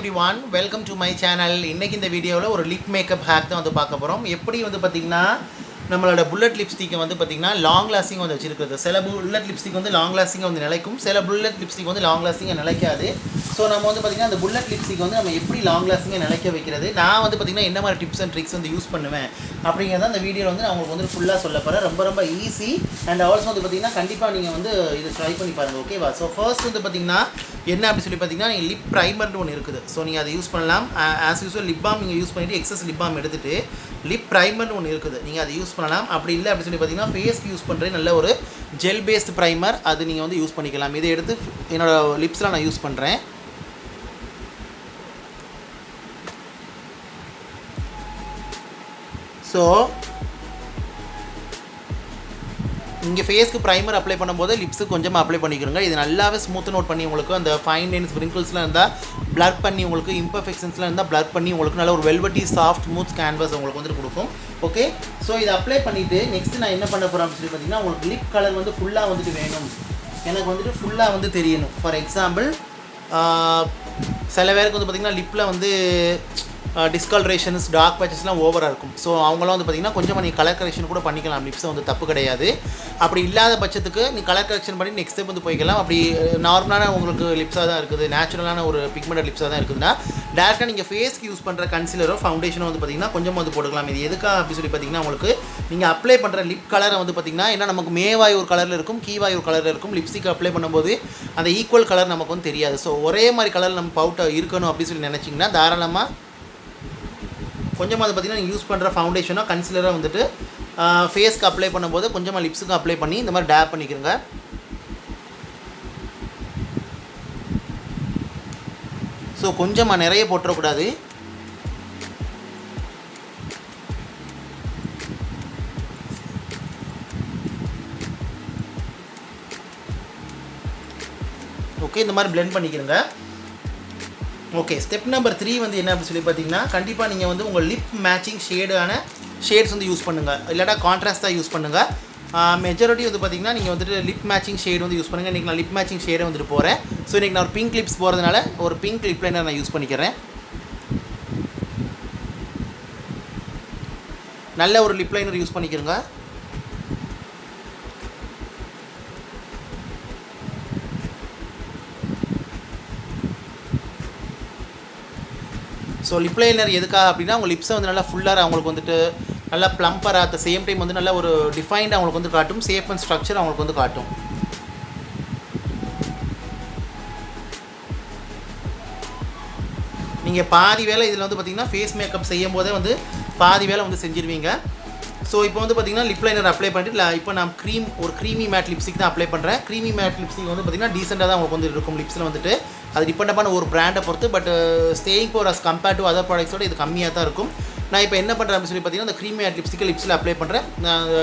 everyone, welcome to my channel. இன்னைக்கு இந்த வீடியோல ஒரு லிப் மேக்கப் ஹேக் தான் வந்து பார்க்க போறோம். எப்படி வந்து பாத்தீங்கன்னா நம்மளோட புல்லட் லிப்ஸ்டிக் வந்து பாத்தீங்கன்னா லாங் லாஸ்டிங் வந்து வச்சிருக்குது. சில புல்லட் லிப்ஸ்டிக் வந்து லாங் லாஸ்டிங் வந்து நிலைக்கும், சில புல்லட் லிப்ஸ்டிக் வந்து லாங் லாஸ்டிங் நிலைக்காது. சோ நம்ம வந்து பாத்தீங்கன்னா அந்த புல்லட் லிப்ஸ்டிக் வந்து நம்ம எப்படி லாங் லாஸ்டிங் நிலைக்க வைக்கிறது, நான் வந்து பாத்தீங்கன்னா என்ன மாதிரி டிப்ஸ் அண்ட் ட்ரிக்ஸ் வந்து யூஸ் பண்ணுவேன் அப்படிங்கறத அந்த வீடியோல வந்து நான் உங்களுக்கு வந்து ஃபுல்லா சொல்லப் போறேன். ரொம்ப ஈஸி அண்ட் ஆல்சோ வந்து பாத்தீங்கன்னா கண்டிப்பா நீங்க வந்து இத ட்ரை பண்ணி பாருங்க. ஓகேவா? சோ ஃபர்ஸ்ட் வந்து பாத்தீங்கன்னா என்ன அப்படி சொல்லி பாத்தீங்கன்னா நீங்க லிப் பிரைமர்னு ஒன்னு இருக்குது. சோ நீங்க அதை யூஸ் பண்ணலாம். ஆஸ் யூசுவல் லிப் பாம் நீங்க யூஸ் பண்ணிட்டு எக்ஸஸ் லிப் பாம் எடுத்துட்டு லிப் பிரைமர்னு ஒன்னு இருக்குது, நீங்க அதை யூஸ் பண்ணலாம். அப்படி இல்லை அப்படி சொல்லி பாத்தீங்கன்னா ஃபேஸ்க்கு யூஸ் பண்ற நல்ல ஒரு ஜெல் பேஸ்ட் பிரைமர் அது நீங்க வந்து யூஸ் பண்ணிக்கலாம். இதை எடுத்து என்னோட லிப்ஸ்ல நான் யூஸ் பண்றேன். ஸோ இங்கே ஃபேஸ்க்கு ப்ரைமர் அப்ளை பண்ணும்போது லிப்ஸுக்கு கொஞ்சமாக அப்ளை பண்ணிக்கிறோங்க. இது நல்லாவே ஸ்மூத்தன் அவுட் பண்ணி உங்களுக்கு அந்த ஃபைன் லைன்ஸ் ரிங்கிள்ஸ்லாம் இருந்தால் பிளர் பண்ணி, உங்களுக்கு இம்பர்ஃபெக்ஷன்ஸ்லாம் இருந்தால் பிளர் பண்ணி உங்களுக்கு நல்ல ஒரு வெல்வெட்டி சாஃப்ட் ஸ்மூத் கேன்வாஸ் உங்களுக்கு வந்துட்டு கொடுக்கும். ஓகே, ஸோ இதை அப்ளை பண்ணிவிட்டு நெக்ஸ்ட் நான் என்ன பண்ண போகிறேன் அப்படின்னு சொல்லி பார்த்தீங்கன்னா உங்களுக்கு லிப் கலர் வந்து ஃபுல்லாக வந்துட்டு வேணும், எனக்கு வந்துட்டு ஃபுல்லாக வந்து தெரியணும். ஃபார் எக்ஸாம்பிள் சில பேருக்கு வந்து பார்த்திங்கன்னா லிப்பில் வந்து டிஸ்கலரேஷன்ஸ் டார்க் பேச்சஸ்லாம் ஓவராக இருக்கும். ஸோ அவங்களாம் வந்து பார்த்திங்கன்னா கொஞ்சமாக நீங்கள் கலர் கரெக்ஷன் கூட பண்ணிக்கலாம். லிப்ஸை வந்து தப்பு கிடையாது. அப்படி இல்லாத பட்சத்துக்கு நீ கலர் கரெக்ஷன் பண்ணி நெக்ஸ்ட் ஸ்டெப் வந்து போய்க்கலாம். அப்படி நார்மலான உங்களுக்கு லிப்ஸாக தான் இருக்குது, நேச்சுரலான ஒரு பிக்மெண்டட் லிப்ஸாக தான் இருக்குதுன்னா டேரெக்டாக நீங்கள் ஃபேஸ்க்கு யூஸ் பண்ணுற கன்சீலரோ ஃபவுண்டேஷனோ வந்து பார்த்திங்கன்னா கொஞ்சமாக வந்து போட்டுக்கலாம். இது எதுக்காக அப்படி சொல்லி பார்த்திங்கன்னா உங்களுக்கு நீங்கள் அப்ளை பண்ணுற லிப் கலரை வந்து பார்த்திங்கன்னா ஏன்னா நமக்கு மேவாய் ஒரு கலரில் இருக்கும், கீவாய் ஒரு கலரில் இருக்கும். லிப்ஸ்டிக் அப்ளை பண்ணும்போது அந்த ஈக்குவல் கலர் நமக்கு வந்து தெரியாது. ஸோ ஒரே மாதிரி கலர் நம்ம பவுடர் இருக்கணும் அப்படின்னு சொல்லி நினச்சிங்கன்னா தாராளமாக கொஞ்சமாக அது பார்த்திங்கன்னா நீங்கள் யூஸ் பண்ணுற ஃபவுண்டேஷனோ கன்சிலராக வந்துட்டு ஃபேஸ்க்கு அப்ளை பண்ணும்போது கொஞ்சமாக லிப்ஸுக்கு அப்ளை பண்ணி இந்த மாதிரி டேப் பண்ணிக்கிறங்க. ஸோ கொஞ்சமாக நிறைய போட்டுறக்கூடாது. ஓகே, இந்த மாதிரி பிளெண்ட் பண்ணிக்கிறங்க. ஓகே, ஸ்டெப் நம்பர் 3 வந்து என்ன அப்படின்னு சொல்லி பார்த்தீங்கன்னா கண்டிப்பாக நீங்கள் வந்து உங்கள் லிப் மேட்சிங் ஷேட்ஸ் வந்து யூஸ் பண்ணுங்கள், இல்லாட்டா கான்ட்ராஸ்ட்டாக யூஸ் பண்ணுங்கள். மெஜாரிட்டி வந்து பார்த்திங்கன்னா நீங்கள் வந்துட்டு லிப் மேட்சிங் ஷேட் வந்து யூஸ் பண்ணுங்கள். இன்றைக்கி நான் லிப் மேட்சிங் ஷேடை வந்துட்டு போகிறேன். ஸோ இன்றைக்கி நான் ஒரு பிங்க் லிப்ஸ் போகிறதுனால ஒரு பிங்க் லிப் லைனர் நான் யூஸ் பண்ணிக்கிறேன். நல்ல ஒரு லிப் லைனர் யூஸ் பண்ணிக்கிறேங்க. ஸோ லிப் லைனர் எதுக்காக அப்படின்னா உங்கள் லிப்ஸை வந்து நல்லா ஃபுல்லாக அவங்களுக்கு வந்துட்டு நல்லா ப்ளம்பராக அட் த சேம் டைம் வந்து நல்லா ஒரு டிஃபைன்டாக அவங்களுக்கு வந்து காட்டும், ஷேப் அண்ட் ஸ்ட்ரக்சர் அவங்களுக்கு வந்து காட்டும். நீங்கள் பாதி வேலை இதில் வந்து பார்த்திங்கன்னா ஃபேஸ் மேக்கப் செய்யும் போதே வந்து பாதி வேலை வந்து செஞ்சுருவீங்க. ஸோ இப்போ வந்து பார்த்திங்கன்னா லிப் லைனர் அப்ளை பண்ணிட்டு இப்போ நான் ஒரு க்ரீமி மேட் லிப்ஸ்டிக் தான் அப்ளை பண்ணுறேன். க்ரீமி மேட் லிப்ஸ்டிக் வந்து பார்த்திங்கன்னா டீசெண்டாக தான் உங்களுக்கு வந்து இருக்கும் லிப்ஸில் வந்துட்டு. அது டிபெண்ட் பண்ண ஒரு பிராண்டை பொறுத்து, but staying power as compared to other ப்ராடக்ட்ஸோட இது கம்மியாக தான் இருக்கும். நான் இப்போ என்ன பண்ணுறேன் அப்படின்னு சொல்லி பார்த்தீங்கன்னா அந்த க்ரீமி மேட் லிப்ஸ்டிக்கை லிப்ஸில் அப்ளை பண்ணுறேன்.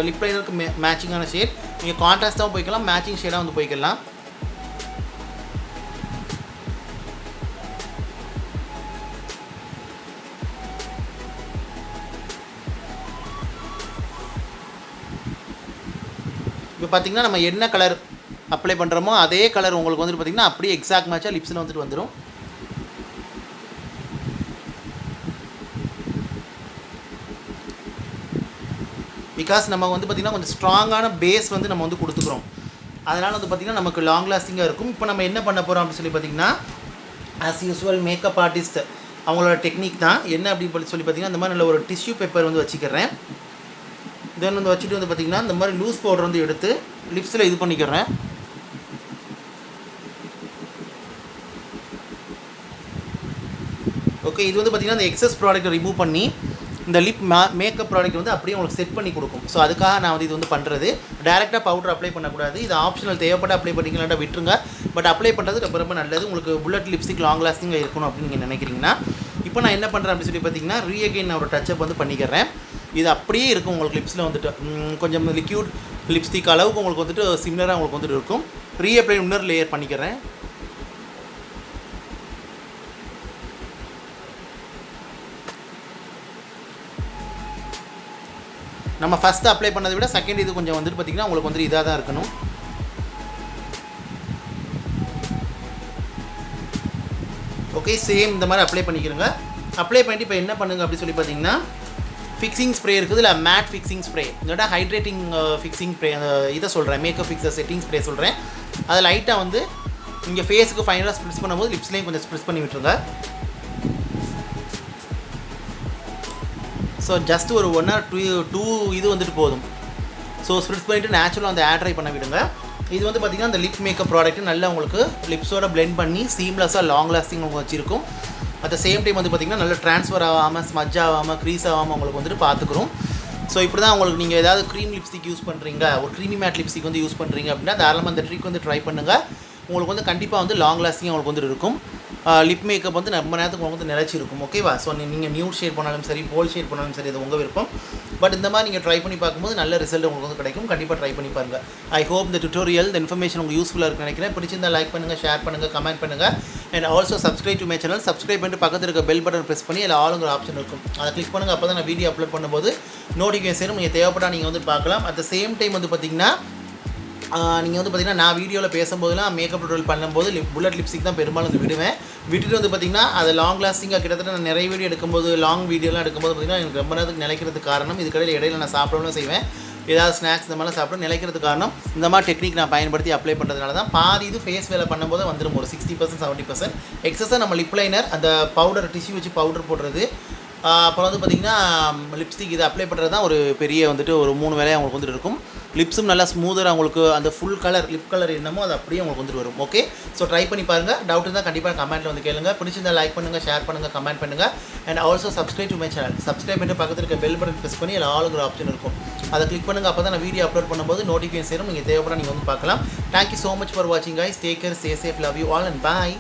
லிப் லைனருக்கு மேட்சிங்கான ஷேட் நீங்கள் கான்ட்ராஸ்ட்டாகவும் போய்க்கலாம், மேட்சிங் ஷேடாக வந்து போய்க்கலாம். இப்போ பார்த்திங்கன்னா நம்ம என்ன கலர் அப்ளை பண்ணுறோமோ அதே கலர் உங்களுக்கு வந்துட்டு பார்த்திங்கன்னா அப்படியே எக்ஸாக்ட் மேட்சாக லிப்ஸில் வந்துட்டு வந்துடும். பிகாஸ் நம்ம வந்து பார்த்திங்கன்னா கொஞ்சம் ஸ்ட்ராங்கான பேஸ் வந்து நம்ம வந்து கொடுத்துக்கிறோம். அதனால் வந்து பார்த்திங்கன்னா நமக்கு லாங் லாஸ்டிங்காக இருக்கும். இப்போ நம்ம என்ன பண்ண போகிறோம் அப்படின்னு சொல்லி பார்த்திங்கன்னா ஆஸ் யூஸ்வல் மேக்கப் ஆர்டிஸ்ட் அவங்களோட டெக்னிக் தான். என்ன அப்படின்னு சொல்லி பார்த்திங்கன்னா இந்த மாதிரி நல்ல ஒரு டிஷ்யூ பேப்பர் வந்து வச்சுக்கிறேன். தென் வந்து வச்சுட்டு வந்து பார்த்திங்கன்னா இந்த மாதிரி லூஸ் பவுடர் வந்து எடுத்து லிப்ஸில் இது பண்ணிக்கிறேன். ஓகே, இது வந்து பார்த்திங்கன்னா இந்த எக்ஸஸ் ப்ராடக்ட்டை ரிமூவ் பண்ணி இந்த லிப் மேக்கப் ப்ராடக்ட் வந்து அப்படியே உங்களுக்கு செட் பண்ணி கொடுக்கும். ஸோ அதுக்காக நான் வந்து இது வந்து பண்ணுறது. டேரெக்டாக பவுடர் அப்ளை பண்ணக்கூடாது, இது ஆப்ஷனல், தேவைப்பட்ட அப்ளை பண்ணிக்கலாம்டா விட்டுருங்க. பட் அப்ளை பண்ணுறது ரொம்ப நல்லது. உங்களுக்கு புல்லட் லிப்ஸ்டிக் லாங் லாஸ்டிங்காக இருக்கணும் அப்படின்னு நீங்கள் நினைக்கிறீங்கன்னா இப்போ நான் என்ன பண்ணுறேன் அப்படின்னு சொல்லி பார்த்தீங்கன்னா ரீஅகைன் நான் ஒரு டச்சப் வந்து பண்ணிக்கிறேன். இது அப்படியே இருக்கும் உங்களுக்கு லிப்ஸில் வந்துட்டு கொஞ்சம் லிக்யூட் லிப்ஸ்டிக் அளவுக்கு உங்களுக்கு வந்துட்டு சிமிலராக உங்களுக்கு வந்துட்டு இருக்கும். ரீஅப்ளை இன்னொரு லேயர் பண்ணிக்கிறேன். நம்ம ஃபஸ்ட்டு அப்ளை பண்ணதை விட செகண்ட் இது கொஞ்சம் வந்துட்டு பார்த்திங்கன்னா உங்களுக்கு வந்துட்டு இதாக தான் இருக்கணும். ஓகே, ஓகே, சேம் இந்த மாதிரி அப்ளை பண்ணிக்கிறங்க. அப்ளை பண்ணிட்டு இப்போ என்ன பண்ணுங்க அப்படி சொல்லி பார்த்தீங்கன்னா, ஃபிக்ஸிங் ஸ்ப்ரே இருக்குது, இல்லை மேட் ஃபிக்ஸிங் ஸ்ப்ரே, இல்லைனா ஹைட்ரேட்டிங் ஃபிக்ஸிங் ஸ்ப்ரே, இதை சொல்கிறேன், மேக்கப் ஃபிக்ஸர் செட்டிங் ஸ்ப்ரே சொல்கிறேன். அதை லைட்டாக வந்து இங்கே ஃபேஸுக்கு ஃபைனலாக ஸ்ப்ரிட்ஸ் பண்ணும்போது லிப்ஸ்லேயும் கொஞ்சம் ஸ்ப்ரிட்ஸ் பண்ணி விட்டுருங்க. ஸோ ஜஸ்ட் ஒரு 1 or 2 இது வந்துட்டு போதும். ஸோ ஸ்ப்ரிட்ஸ் பண்ணிவிட்டு நேச்சுரலாக அந்த ஏர் ட்ரை பண்ண விடுங்க. இது வந்து பார்த்திங்கன்னா அந்த லிப் மேக்கப் ப்ராடக்ட்டு நல்லா உங்களுக்கு லிப்ஸோட பிளெண்ட் பண்ணி சீம்லெஸ்ஸாக லாங் லாஸ்டிங் உங்களுக்கு வச்சுருக்கும். அட் த சேம் டைம் வந்து பார்த்திங்கன்னா நல்லா ட்ரான்ஸ்ஃபர் ஆகாமல், ஸ்மஜ் ஆகாமல், க்ரீஸ் ஆகாமல் உங்களுக்கு வந்துட்டு பார்த்துக்குறோம். ஸோ இப்படி தான் உங்களுக்கு நீங்கள் ஏதாவது க்ரீம் லிப்ஸ்டிக் யூஸ் பண்ணுறீங்க, ஒரு க்ரீமி மேட் லிப்ஸ்டிக் வந்து யூஸ் பண்ணுறீங்க அப்படின்னா தாராளமாக அந்த ட்ரிக் வந்து ட்ரை பண்ணுங்கள். உங்களுக்கு வந்து கண்டிப்பாக வந்து லாங் லாஸ்டிங் உங்களுக்கு வந்து இருக்கும். லிப் மேக்கப் வந்து ரொம்ப நேரத்துக்கு உங்களுக்கு வந்து நிலச்சிருக்கும். ஓகேவா? ஸோ நீங்கள் நியூட் ஷேட் பண்ணாலும் சரி, போல் ஷேட் பண்ணாலும் சரி, அது உங்கள் விருப்பம். பட் இந்த மாதிரி நீங்கள் ட்ரை பண்ணி பார்க்கும்போது நல்ல ரிசல்ட் உங்களுக்கு வந்து கிடைக்கும். கண்டிப்பாக ட்ரை பண்ணி பாருங்கள். ஐ ஹோப் இந்த டுட்டோரியல், இந்த இன்ஃபர்மேஷன் உங்களுக்கு யூஸ்ஃபுல்லாக இருக்குன்னு நினைக்கிறேன். பிடிச்சிருந்தால் லைக் பண்ணுங்கள், ஷேர் பண்ணுங்கள், கமெண்ட் பண்ணுங்கள். And also subscribe to my channel. Subscribe பண்ணிட்டு பக்கத்தில் இருக்க பெல் பட்டன் ப்ரெஸ் பண்ணி அதில் ஆளுங்கிற ஆப்ஷன் இருக்கும், அதை கிளிக் பண்ணுங்கள். அப்போ தான் நான் வீடியோ அப்லோட் பண்ணும்போது நோட்டிஃபிகேஷன் நீங்கள் தேவைப்பட்டால் நீங்கள் வந்து பார்க்கலாம். அட் த சேம் டைம் வந்து பார்த்திங்கன்னா நீங்கள் வந்து பார்த்திங்கன்னா நான் வீடியோவில் பேசும்போதெல்லாம் மேக்கப் டுட்டோரியல் பண்ணும்போது புல்லட் லிப்ஸ்டிக் தான் பெரும்பாலும் வந்து விட்டுட்டு வந்து பார்த்திங்கன்னா அது லாங் லாஸ்டிங்காக கிட்டத்தட்ட நான் நிறைய வீடியோ எடுக்கும்போது, லாங் வீடியோலாம் எடுக்கும்போது பார்த்திங்கன்னா எனக்கு ரொம்ப நேரத்துக்கு நிலைக்கிறதுக்கு காரணம் இதுக்கடையில் இடையில நான் சாப்பிடவும் செய்வேன், ஏதாவது ஸ்நாக்ஸ் இந்த மாதிரிலாம் சாப்பிட நிலைக்கிறதுக்கு காரணம் இந்த மாதிரி டெக்னிக் நான் பயன்படுத்தி அப்ளை பண்ணுறதுனால தான். பாதி இது ஃபேஸ் வேலை பண்ணும்போது வந்துடும், ஒரு 60% 70%. எக்ஸஸாக நம்ம லிப் லைனர், அந்த பவுடர் டிஷ்யூ வச்சு பவுடர் போடுறது, அப்புறம் வந்து பார்த்திங்கன்னா லிப்ஸ்டிக் இது அப்ளை பண்ணுறது தான் ஒரு பெரிய வந்துட்டு ஒரு 3 வேலையாக அவங்களுக்கு வந்துட்டு இருக்கும். லிப்ஸும் நல்லா ஸ்மூதராக உங்களுக்கு அந்த ஃபுல் கலர் லிப் கலர் என்னமோ அது அப்படியே உங்களுக்கு வந்துட்டு வரும். ஓகே, ஸோ ட்ரை பண்ணி பாருங்கள். டவுட் இருந்தால் கண்டிப்பாக கமெண்ட்டில் வந்து கேளுங்க. பிடிச்சிருந்தால் லைக் பண்ணுங்கள், ஷேர் பண்ணுங்கள், கமெண்ட் பண்ணுங்கள். And also subscribe to my channel. Subscribe பண்ணிட்டு பக்கத்தில் இருக்க பெல் பட்டன் ப்ரெஸ் பண்ணி அதில் ஆளுங்கிற ஆப்ஷன் இருக்கும், அதை கிளிக் பண்ணுங்கள். அப்போ தான் நான் வீடியோ அப்லோட் பண்ணும்போது நோட்டிஃபிகேஷன் சேரும், நீங்கள் தேவைப்பட நீங்கள் வந்து பார்க்கலாம். தேங்க்யூ ஸோ மச் ஃபார் வாட்சிங் guys. Take care, stay safe, love you all and bye.